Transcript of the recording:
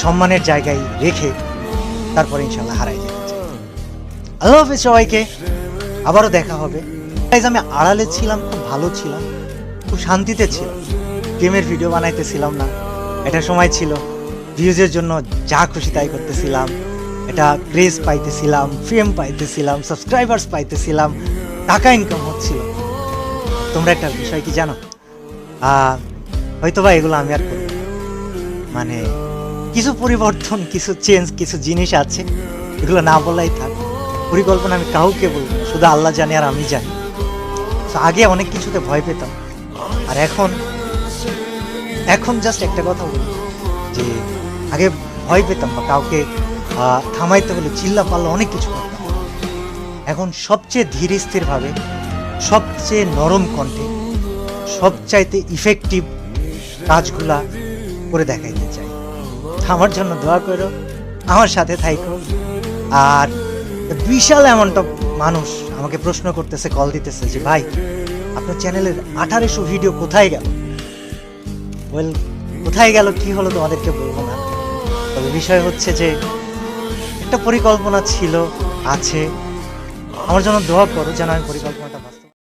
সম্মানের জায়গায় রেখে তারপরে ইনশাল্লাহ হারাই যেতে চাই। আল্লাহ হাফেজ সবাইকে, আবারও দেখা হবে। আমি আড়ালে ছিলাম, খুব ভালো ছিলাম, খুব শান্তিতে ছিলাম, গেমের ভিডিও বানাইতেছিলাম না। এটা সময় ছিল ভিউজের জন্য যা খুশি তাই করতেছিলাম, এটা ক্রেজ পাইতেছিলাম, ফেম পাইতেছিলাম, সাবস্ক্রাইবার্স পাইতেছিলাম, টাকা ইনকাম হচ্ছিল। তোমরা একটা বিষয় কি জানো, হয়তোবা এগুলো আমি আর করি না। মানে কিছু পরিবর্তন, কিছু চেঞ্জ, কিছু জিনিস আছে, এগুলো না বলাই থাক। পরিকল্পনা আমি কাউকে বলবো না, শুধু আল্লাহ জানে আর আমি জানি। তো আগে অনেক কিছুতে ভয় পেতাম, আর এখন জাস্ট একটা কথা বলি যে আগে ভয় পেতাম বা কাউকে থামাইতে হলে চিল্লা পাল্লা অনেক কিছু করতাম। এখন সবচেয়ে ধীর স্থিরভাবে, সবচেয়ে নরম কণ্ঠে, সবচাইতে ইফেক্টিভ কাজগুলা করে দেখাইতে চাই। আমার জন্য দোয়া করো, আমার সাথে থাইকো। আর বিশাল অ্যামাউন্ট অফ মানুষ আমাকে প্রশ্ন করতেছে, কল দিতেছে যে ভাই আপনার চ্যানেলের 1800 ভিডিও কোথায় গেল? ওয়েল, কোথায় গেল কি হলো তোমাদেরকে বলবো না, তবে বিষয় হচ্ছে যে একটা পরিকল্পনা ছিল, আছে। আমার জন্য দোয়া করো যেন আমি পরিকল্পনাটা